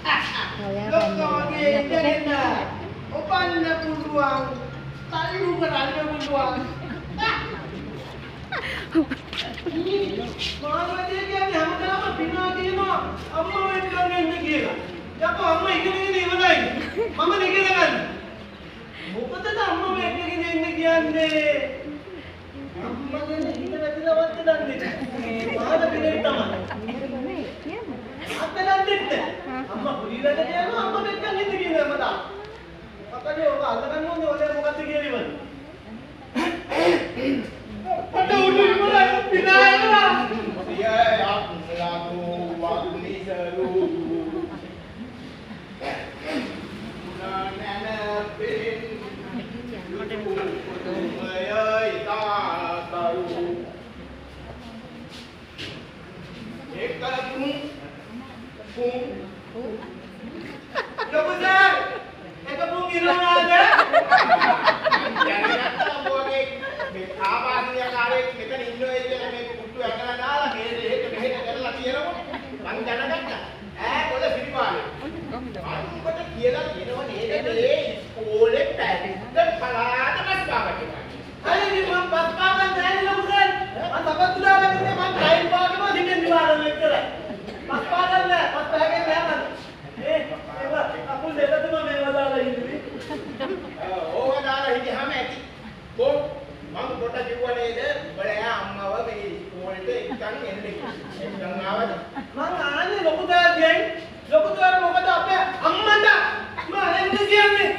Lokkoge ඉඳගෙන ඔපන්න පුළුවන්. තල්ලු කරන්න පුළුවන්. මානවදේ කියන්නේ හැමදාම පිනා කියනවා අම්මා වෙන්න ඉන්න කියලා. යකෝ අම්මා ඉගෙනගෙන ඉවරයි. මම ඉගෙන ගන්න. මොකටද අම්මා වෙන්නගෙන ඉන්න කියන්නේ? අම්මගේ හිත වැදිලවත් දන්නේ. මාන පිළිවෙල තමයි. අතලන්නෙත්. අම්මා පුරි වැඩ යනවා අම්මා වෙන්නගෙන ඉන්න කියන හැමදාම. අපේ ඔක අල්ලගන්න ඕනේ ඔලේ මොකද්ද කියලිවල. පට උඩු ඉමලා පිනායනවා. සියයක් ලාතු වග්නිසරු. උනානන පින් යුතුමයයි තාතරු. එකතුම් කුම් ලොකුසර් එක පුම් ඉරවනාද? ආවාසියකාරයෙක් මෙතන ඉන්නවා කියලා මේ කුට්ටු ඇකලා දාලා මේ දෙහෙට මෙහෙට කරලා කියනකොට මං දැනගත්තා ඈ කොළ පිළිපාලේ අම්මට කියලා කියනව නේද මේ ඉස්කෝලේ පැත්තට පලාත බස් පාගන්න. හරි මම බස් පාගන්න දැනලා මුදල් මම සපත්තුලා ගන්නේ මම ටයිම් පාගනවා සිටින් දිවාරම එක්කලා බස් පාගන්න බස් පාගෙන යන්න ඒක අපුල් දෙකටම මේ වදාලා ඉන්නේ. ඕක දාලා හිටියාම ඇති කො මම පොට කිව්වා නේද උඹලා අම්මව මේ ඉස්කෝලේට එක්කන් එන්න කියලා. එක්කන් ආවද? මං ආන්නේ ලොකු දාගෙන් ලොකු දාර මොකද අපේ අම්මට මම එන්න කියන්නේ.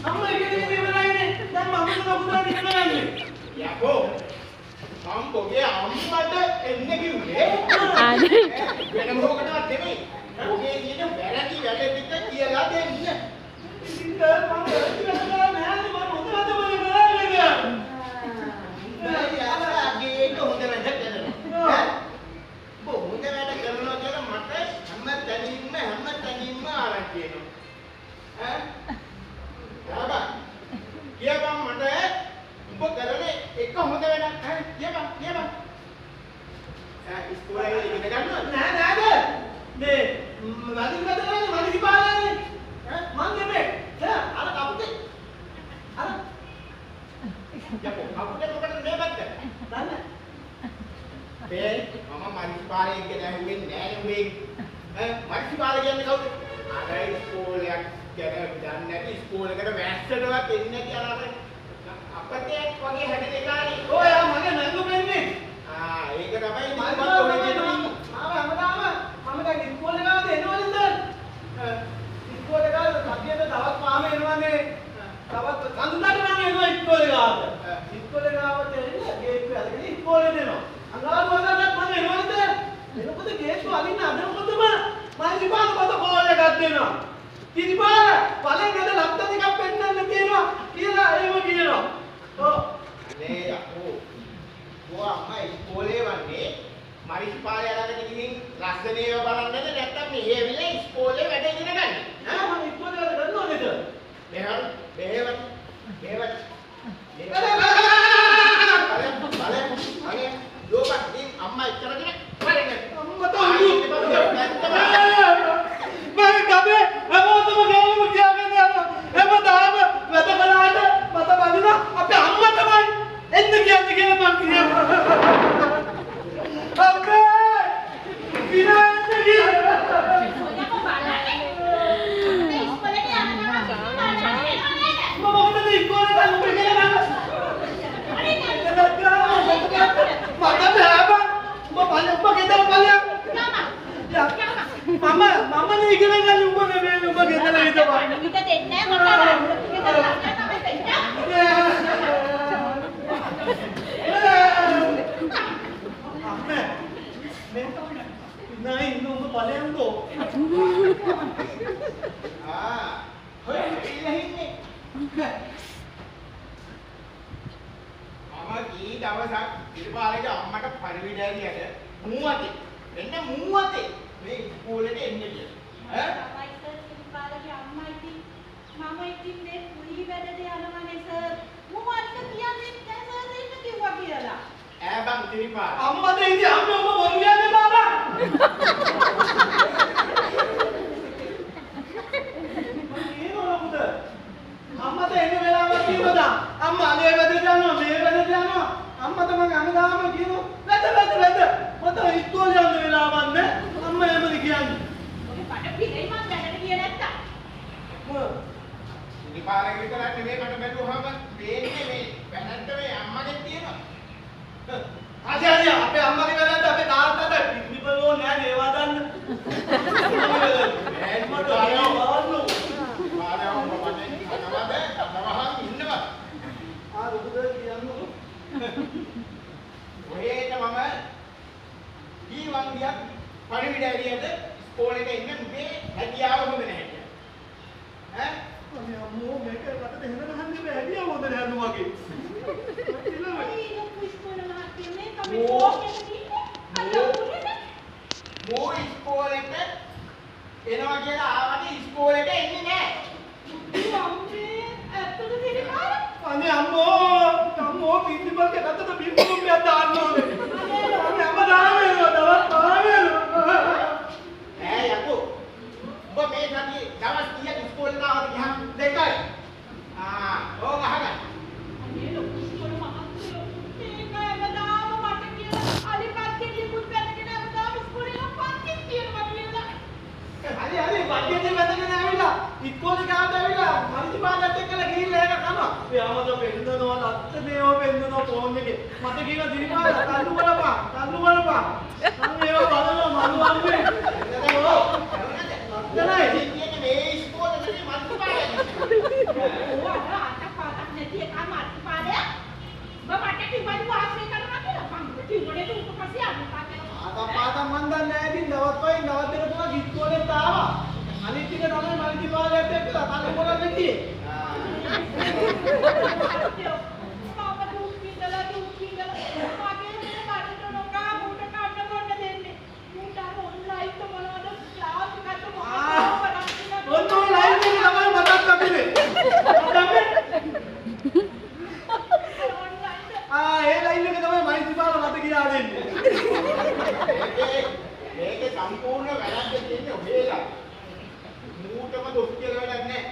අම්මා ඉගෙනගෙන ඉවරයිනේ. දැන් මම ලොකු දාර ඉගෙනගන්නේ. යකෝ අම්බෝගේ අම්මට එන්න කිව්වේ. වෙන මොකටවත් නෙමෙයි. ඔගේ කියන වැරදි වැඩ ටික කියලා දෙන්න. ඉතින් මම වැරදි නෑ මම මොකද කරන්නේ? ඒක හොඳ වැඩ කරනවා. හොඳ වැඩ කරනවා කියලා මට හැම තැනින්ම ආරංචි එනවා. ඈ? කියපන් මට උඹ කරන්නේ එක හොඳ වැඩක්. කියපන්. ඉස්කෝලේ ඉගෙන ගන්නවද? නෑ. මේ මදිකි පාලනේ. මං නෙමෙයි. අර කපුටේ. අර යකෝ කපුටේ මොකටද මේ බද්ද? දන්නේ. මේ මම මනිපාලේ කියන ඇහුවේ නෑ නෙවෙයි. මනිපාලේ කියන්නේ කවුද? අර ඉස්කෝලයක් ගැන දන්නේ නැති ඉස්කෝලේකට වැස්සටවත් එන්නේ නැති අර අපතේ වගේ හැදෙන එකානේ. ඔය මගේ නංගු වෙන්නේ. ඒක තමයි මම ඔය කියන්නේ. හැමදාම මම දැන් ඉස්කෝලේ ගාවට එනවද? ඉස්කෝලේ ගාවට සතියේ දවස් පහම එනවනේ. තවත් කඳුනට නම් එනවා ඉස්කෝලේ ගාවට. ඉස්කෝලේ ගාවට එන්න ගේට්ටු අරගෙන ඉස්කෝලේ දෙනවා. අඟහරු වදනක් මම එනවද? එනකොට ගේට්ටු අරින්න අදකොතම මම ඉපාල පොත කෝල් එකක් දෙනවා. ඉතිපාල බලෙන් අද ලක්ෂ දෙකක් පෙන්නන්න තියෙනවා කියලා එහෙම කියනවා. ඔව්. නේ යකෝ. ඔයා අම්මා ඉස්කෝලේ වන්නේ මරිස්පාලේ අරගෙන ගිහින් ලස්සනේව බලන්නද නැත්නම් මෙහෙ ඇවිල්ලා ඉස්කෝලේ වැඩ ඉගෙන ගන්න. මම ඉස්කෝලේ වැඩ කරනවද? මෙහෙම ලෝකෙන් අම්මා ඉච්චරගෙන බලන්න. අම්මා තෝ මම ගබේ හැමෝටම ගෑවම කියාගෙන යනවා. හැමදාම වැඩ කළාට මට බඳින අපේ අම්මා තමයි එන්න කියන්නේ කියලා මං කියනවා. අපේ විනාශ කියලා. මම ඉගෙන ගන්න උඹ නෙමෙයි උඹ ගෙදර හිටපන්. ඊට දෙන්නේ නැහැ මට. ගෙදර ළඟ තමයි දෙන්නේ. අම්මේ මේ නෑ ඉන්න උඹ බලයන්කෝ. හොය ඉන්නේ. මම කී දවසක් ඉරිපාලේගේ අම්මට පරිවිඩය ඇරියට මුවතේ එන්න මුවතේ මේ ඉස්කෝලේට එන්න කියලා. ඈ? තමයි සර් ඉරිපාලේගේ අම්මා ඉතින් මම ඉතින් මේ කුලී වැඩට යනවනේ සර්. මුවන්ට කියන්නේ නැහැ සර් දෙන්න කිව්වා කියලා. ඈ බං ඉරිපාල. අම්මද ඉතින් අම්මා ඔබ බොරු කියන්නේ බාබා. ඉනිපාරේ විතරක් නෙමෙයි මට බැලුවාම පේන්නේ මේ පැනන්ට මේ අම්මගෙන් තියෙනවා. ආජාරිය අපේ අම්මගේ වැරද්ද අපේ තාත්තට පිටිපලෝ නෑ දේවා දාන්න. මට ආයෝ ආන්නු. ආයෝ මමනේ අනවද අනවහන් ඉන්නවා. දුකද කියන්නු. ඔයේට මම ඊවන් ගියක් පරිවිඩ ඇරියට ඉස්කෝලේට එන්න මේ හැකියාව හොඳ නැහැ කියලා. ඈ අනේ අම්මෝ මේක රටට එහෙම ගහන්නේ මේ හැකියාව හොඳ නැහැ නෝ වගේ. මෝ ඉස්කෝලේට එනවා කියලා ආවට ඉස්කෝලේට එන්නේ නැහැ. අම්මේ ඇත්තද දෙනවා? අනේ අම්මෝ පිටිපස්සේ රටට බිම්බුම්බයක් දාන්න ඕනේ. අනේ අම්මා දාන්නේ දවස් 5 ඈ යකෝ. ඔබ මේ සතියේ දවස් කීයක් ඉස්කෝලේට ආවද ගියාම? 2යි. ඕක අහගන්න. අනේ ලොකු ඉස්කෝල මහත්තයෝ මේක හැමදාම මට කියලා අලි පත්කේ ලියපුත් පැනගෙන හැමදාම ඉස්කෝලේ පත්කේ කියනවා කියලා. හරි වඩියේ වැදගෙන ආවිලා ඉස්කෝලේ ගාවට ආවිලා මරිචි පාඩත් එක්කලා ගිහිල්ලා ඒක කනවා. එයාමද පෙන්නනවා ලත්තනේව පෙන්නනවා ෆෝන් එකේ. මට කියන දිරිපාල කල්ලු බලපන්. අන්න ඒව බලනවා මනු අම්මේ. නෑ ඉන්නේ මේ ඉස්කෝලේ නෙමෙයි මරිචි පාඩේ. ඕවා අතක් පාටක් නැති එක මරිචි පාඩේ. ඔබ මට කිව්වද වාසය කරනවා කියලා. මං කිව්වනේ දුක පස්සේ අම්මා කියනවා. පාඩම් මන් දන්නේ නැහැ ඉතින් දවස් 5න් දවස් දෙක තුනක් ඉස්කෝලේට ආවා. අනිත් ටික තමයි මරිචි පාඩේත් එක්කලා තලේ මොකක්ද කියේ. ඒ ලයින් එක තමයි මයිසි පාල මත ගියා දෙන්නේ. මේකේ සම්පූර්ණ වැරද්ද තියෙන්නේ ඔබේලා. මූටම දොස් කියලා වැඩක් නැහැ.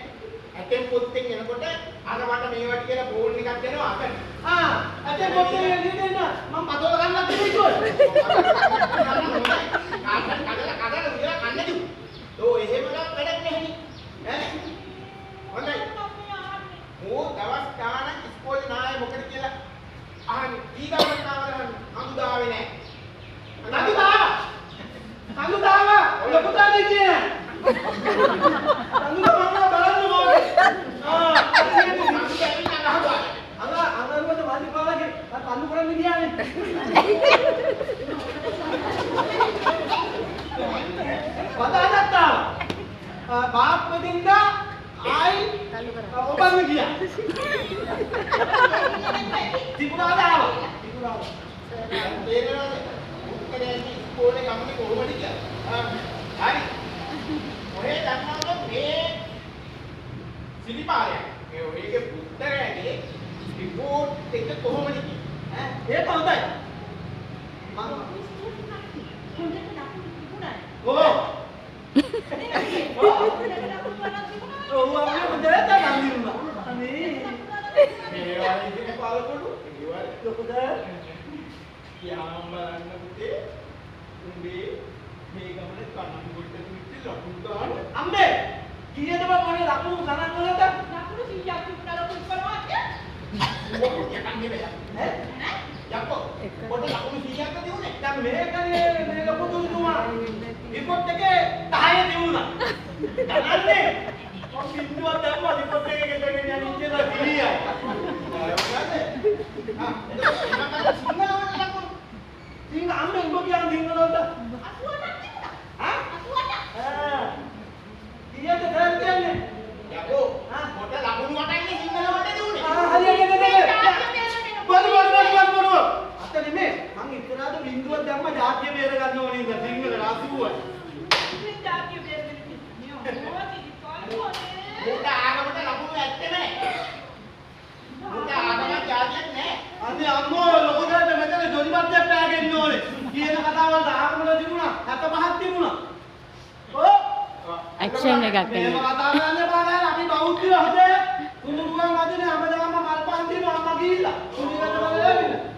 ඇටෙන් පොත්තෙන් එනකොට අර මට මේවට කියලා ෆෝන් එකක් දෙනවා අතන. ඇටෙන් පොත්තෙන් එන්න මම පතෝල ගන්නත් තිබුණා. කඩලා උයලා කන්න දු. ඔව් එහෙම නම් වැඩක් නැහැ නේ. හොඳයි. මෝ දවස් ගානක් ඉස්කෝලේ නායේ මොකද කියලා අහන්නේ. ඊගාවට නාවරන් අමුදාවේ නැහැ. අමුදාව ලොකු තාලේ කියන. අමුදාව බලන්න ඕනේ. අඟරුවට මාදි පාලගේ අල්ලු කරන්න ගියානේ. වදාගත්තා. බාප්පදින්ද ආයි ඔබන්න ගියා. තිබුණාද ආවා? තිබුණා. තේරෙනවද? උත්තරේ ඉස්කෝලේ ගමනේ කොහොමද කියලා? හරි. ඔය දන්නවද මේ සිලිපාලයක්. ඔයගේ පුත්තරයාගේ රිපෝට් එක කොහොමද කියන්නේ? ඒක හොඳයි. මම ඔව්. ඔව් අපේ හොඳට නන්දිරුණා. අනේ. මේ වගේ ඉතින් පාලකොඩු. ඒ වගේ ලොකුද? යාම බලන්න පුතේ. උඹේ මේ ගමනේ කණන් ගොඩට මිච්ච ලකුණු දාන්න. අම්මේ. කීයද බං මොනේ ලකුණු ගණන් වලට? ලකුණු 100ක් තිබුණා ලකුණු කරනවා කිය. මොකක්ද යකන්නේ බෑ. යක්කෝ. පොඩ ලකුණු 100ක් දිනුනේ. දැන් මේකනේ මේ ලොකු දුන්නුවා. රිපෝට් එකේ 10 දිනුනා. ගණන්නේ. මම බින්දුවක් දැම්මා රිපෝට් එකේ ගෙදගෙන යන ඉච්චලා ගියා. සිංහ අම්මේ උඹ කියන දිනවලද? 88ක් තිබුණා. හා? 88ක්. කීයද දැන් යකෝ. පොඩ ලකුණු වටන්නේ සිංහල වට දුන්නේ. බල. අත නෙමෙයි. මං ඉතලාද බින්දුවක් දැම්මා ජාතිය බේර ගන්න ඕනේ ඉඳ සිංහල රාසිකුවයි. ඉතින් ජාතිය බේරගෙන ඉන්නේ. මොකද ඉතින් උට ආගමට ලකුණු ඇත්තේ නැහැ. උට ආගමක් ජාතියක් නැහැ. අනේ අම්මෝ ලොකු දෙයක් මෙතන ජොලිපත්යක් පෑගෙන්න ඕනේ. කියන කතාවල් ආගමවල තිබුණා 75ක් තිබුණා. ඔව්. ඇක්ෂන් එකක් මේ එන්නේ. කතා කරන්නේ පාඩම් අපි බෞද්ධයෝ හදේ. කුඹුරුවන් අදිනේ හැමදාම මල්පන් දිනවා අම්මා ගිහිල්ලා. කුඹුරකට බලලා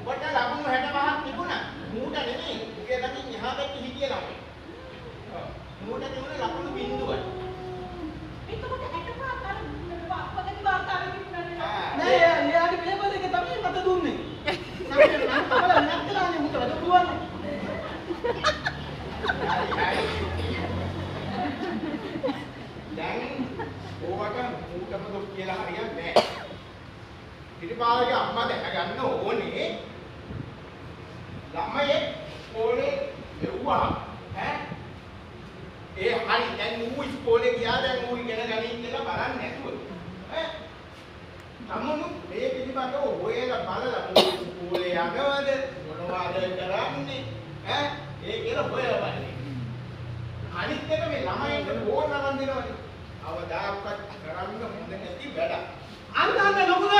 පොට ලකුණු 65ක් තිබුණා. මූට නෙමෙයි. උගේ ළඟින් එහා පැත්තේ හිටිය ළමයි. මූට තිබුණේ ලකුණු බිඳුවයි. එතකොට 65ක් කියලා හරියන්නේ නැහැ. පිටිපාලගේ අම්මා දැනගන්න ඕනේ ළමයේ ඉස්කෝලේ මෙව්වා ඈ ඒ හරි දැන් ඌ ඉස්කෝලේ ගියා දැන් ඌ ඉගෙන ගනින් කියලා බලන්නේ නැතුව ඈ තමනු මේ පිටිපස්සට හොයලා බලලා ඌ ඉස්කෝලේ යනවද මොනවද කරන්නේ ඈ ඒ කියලා හොයලා බලන්නේ අනිත් එක මේ ළමයින්ට ෆෝන් නරන් දෙනවනේ අවදාක්වත් කරන්න හොඳ නැති වැඩ අන්න ලොකු